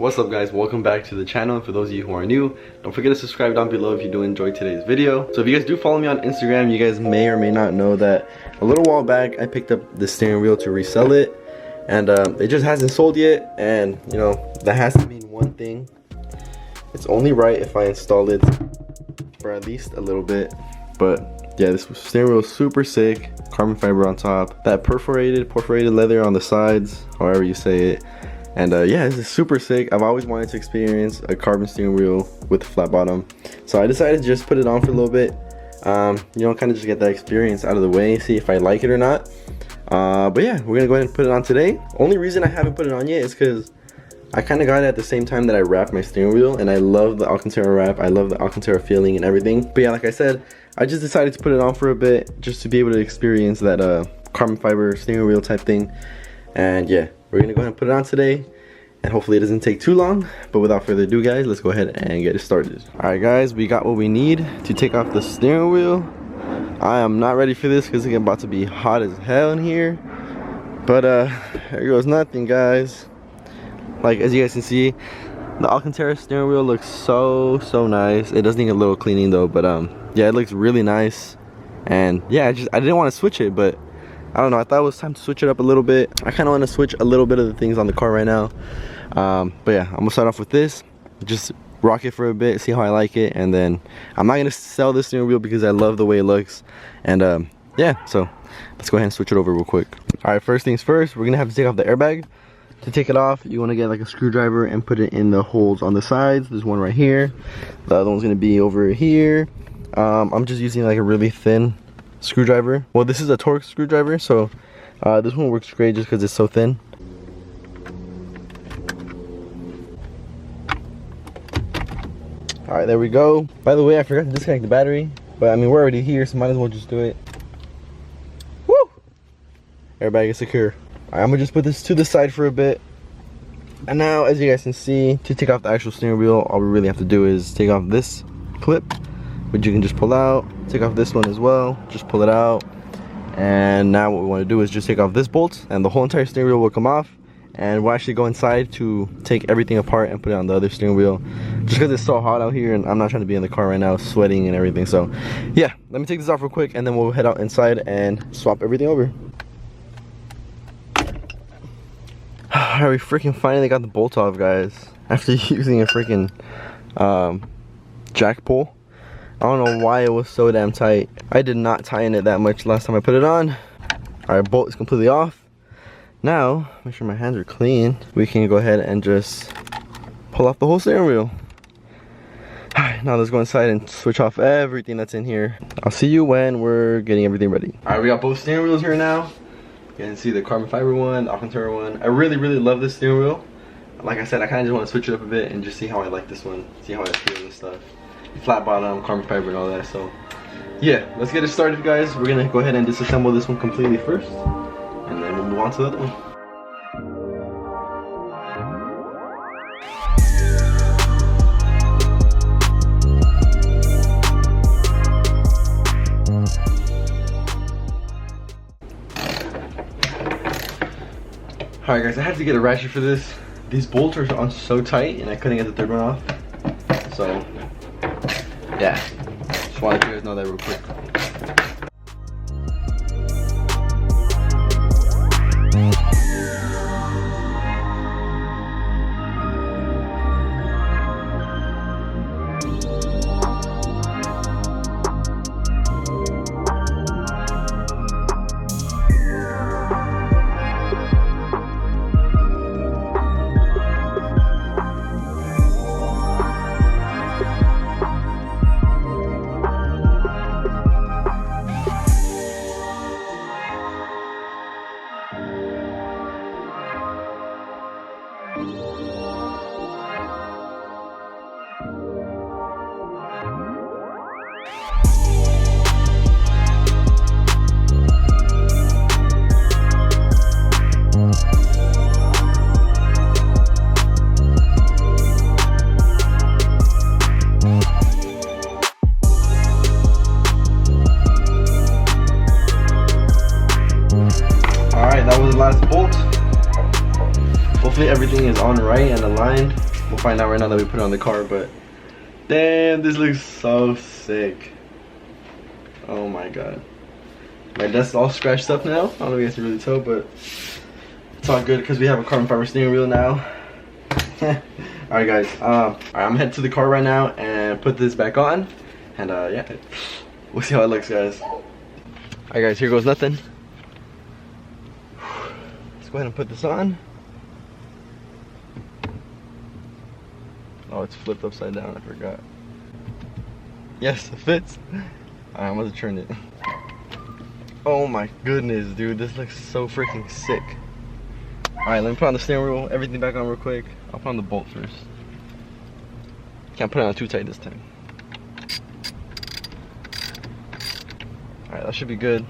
What's up guys, welcome back to the channel. And for those of you who are new, don't forget to subscribe down below if you do enjoy today's video. So if you guys do follow me on Instagram, you guys may or may not know that a little while back I picked up the steering wheel to resell it, and it just hasn't sold yet. And you know, that has to mean one thing: it's only right if I install it for at least a little bit. But yeah, this steering wheel is super sick. Carbon fiber on top, that perforated leather on the sides, however you say it. And yeah, this is super sick. I've always wanted to experience a carbon steering wheel with a flat bottom, so I decided to just put it on for a little bit. You know, kind of just get that experience out of the way, see if I like it or not. But yeah, we're gonna go ahead and put it on today. Only reason I haven't put it on yet is because I kind of got it at the same time that I wrapped my steering wheel, and I love the Alcantara wrap. I love the Alcantara feeling and everything. But yeah, like I said, I just decided to put it on for a bit just to be able to experience that carbon fiber steering wheel type thing. And yeah, we're gonna go ahead and put it on today, and hopefully it doesn't take too long. But without further ado guys, let's go ahead and get it started. Alright guys, we got what we need to take off the steering wheel. I am not ready for this because it's about to be hot as hell in here. But there goes nothing, guys. Like, as you guys can see, the Alcantara steering wheel looks so nice. It does need a little cleaning though, but yeah, it looks really nice. And yeah, I didn't want to switch it, but I don't know, I thought it was time to switch it up a little bit. I kind of want to switch a little bit of the things on the car right now. But yeah, I'm gonna start off with this, just rock it for a bit, see how I like it, and then I'm not gonna sell this steering wheel because I love the way it looks. And yeah, so let's go ahead and switch it over real quick. All right, first things first, we're gonna have to take off the airbag. To take it off, you want to get like a screwdriver and put it in the holes on the sides. There's one right here, the other one's gonna be over here. I'm just using like a really thin screwdriver. Well, this is a Torx screwdriver, so this one works great just because it's so thin. All right, there we go. By the way, I forgot to disconnect the battery, but I mean, we're already here, so might as well just do it. Woo! Airbag is secure. All right, I'm gonna just put this to the side for a bit. And now, as you guys can see, to take off the actual steering wheel, all we really have to do is take off this clip, which you can just pull out. Take off this one as well, just pull it out. And now what we want to do is just take off this bolt, and the whole entire steering wheel will come off. And we'll actually go inside to take everything apart and put it on the other steering wheel, just because it's so hot out here and I'm not trying to be in the car right now sweating and everything. So yeah, let me take this off real quick, and then we'll head out inside and swap everything over. Alright, we freaking finally got the bolt off, guys, after using a freaking jack pull. I don't know why it was so damn tight. I did not tighten it that much last time I put it on. Alright, bolt is completely off. Now, make sure my hands are clean. We can go ahead and just pull off the whole steering wheel. Alright, now let's go inside and switch off everything that's in here. I'll see you when we're getting everything ready. Alright, we got both steering wheels here now. You can see the carbon fiber one, the Alcantara one. I really love this steering wheel. Like I said, I kind of just want to switch it up a bit and just see how I like this one. See how it feels and stuff. Flat bottom, carbon fiber and all that. So yeah, let's get it started guys. We're gonna go ahead and disassemble this one completely first, and then we'll move on to the other one. Alright guys, I had to get a ratchet for this. These bolts are on so tight and I couldn't get the third one off. So yeah, just wanted you guys know that real quick. Alright, that was the last bolt. Hopefully everything is on right and aligned. We'll find out right now that we put it on the car, but damn, this looks so sick. Oh my god. My desk's all scratched up now. I don't know if you guys can really tell, but it's all good because we have a carbon fiber steering wheel now. Alright guys, alright, I'm headed to the car right now and put this back on. And yeah, we'll see how it looks, guys. Alright guys, here goes nothing. Let's go ahead and put this on. Oh, it's flipped upside down, I forgot. Yes, it fits. I almost turned it. Oh my goodness, dude, this looks so freaking sick. Alright, let me put on the steering wheel, everything back on real quick. I'll put on the bolt first. Can't put it on too tight this time. Alright, that should be good.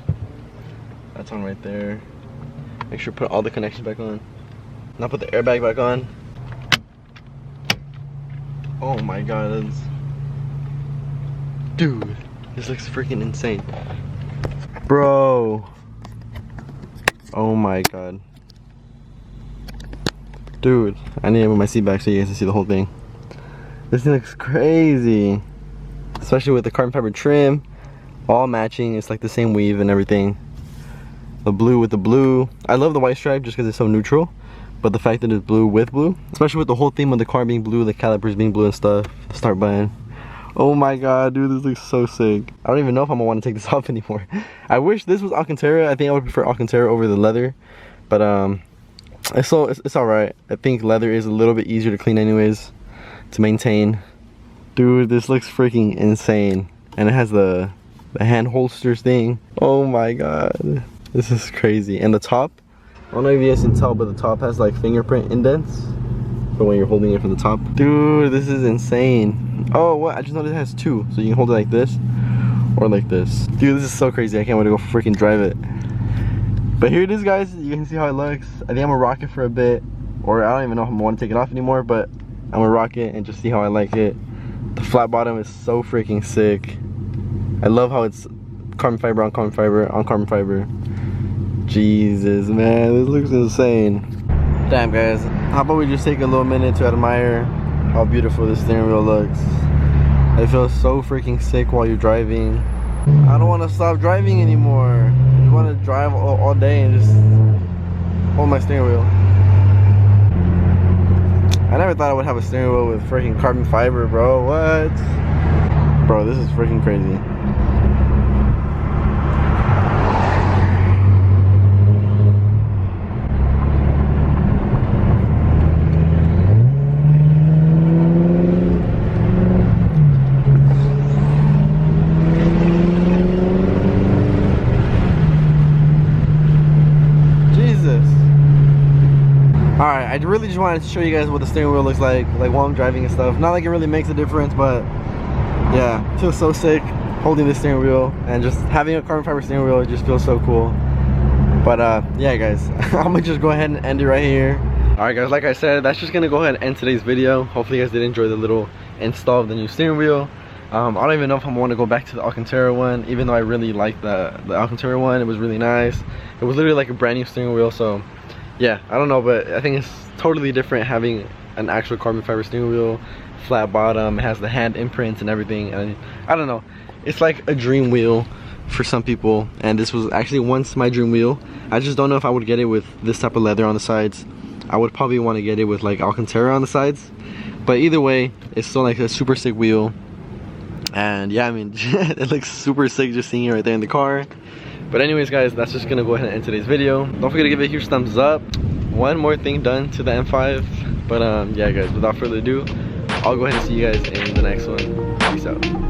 That's on right there. Make sure to put all the connections back on. Now put the airbag back on. Oh my god, that's... Dude, this looks freaking insane. Bro. Oh my god. Dude, I need to move my seat back so you guys can see the whole thing. This thing looks crazy. Especially with the carbon fiber trim. All matching, it's like the same weave and everything. The blue with the blue. I love the white stripe just because it's so neutral. But the fact that it's blue with blue, especially with the whole theme of the car being blue, the calipers being blue and stuff, the start button. Oh my god, dude, this looks so sick. I don't even know if I'm gonna want to take this off anymore. I wish this was Alcantara. I think I would prefer Alcantara over the leather. But it's alright. I think leather is a little bit easier to clean anyways, to maintain. Dude, this looks freaking insane. And it has the hand holsters thing. Oh my god. This is crazy. And the top, I don't know if you guys can tell, but the top has like fingerprint indents for when you're holding it from the top. Dude, this is insane. Oh, what? I just noticed it has two. So you can hold it like this or like this. Dude, this is so crazy. I can't wait to go freaking drive it. But here it is, guys. You can see how it looks. I think I'm gonna rock it for a bit. Or I don't even know if I'm gonna want to take it off anymore, but I'm gonna rock it and just see how I like it. The flat bottom is so freaking sick. I love how it's carbon fiber on carbon fiber on carbon fiber. Jesus, man, this looks insane. Damn, guys, how about we just take a little minute to admire how beautiful this steering wheel looks. It feels so freaking sick while you're driving. I don't want to stop driving anymore. I just want to drive all day and just hold my steering wheel. I never thought I would have a steering wheel with freaking carbon fiber, bro. What? Bro, this is freaking crazy. Alright, I really just wanted to show you guys what the steering wheel looks like while I'm driving and stuff. Not like it really makes a difference, but yeah, it feels so sick holding the steering wheel and just having a carbon fiber steering wheel. It just feels so cool. But yeah, guys, I'm gonna just go ahead and end it right here. Alright guys, like I said, that's just gonna go ahead and end today's video. Hopefully you guys did enjoy the little install of the new steering wheel. I don't even know if I want to go back to the Alcantara one, even though I really like the Alcantara one. It was really nice. It was literally like a brand new steering wheel, so yeah, I don't know, but I think it's totally different having an actual carbon fiber steering wheel, flat bottom, it has the hand imprints and everything, and I don't know, it's like a dream wheel for some people, and this was actually once my dream wheel. I just don't know if I would get it with this type of leather on the sides. I would probably want to get it with like Alcantara on the sides, but either way, it's still like a super sick wheel. And yeah, I mean, it looks super sick just seeing it right there in the car. But anyways, guys, that's just gonna go ahead and end today's video. Don't forget to give it a huge thumbs up. One more thing done to the M5. But yeah, guys, without further ado, I'll go ahead and see you guys in the next one. Peace out.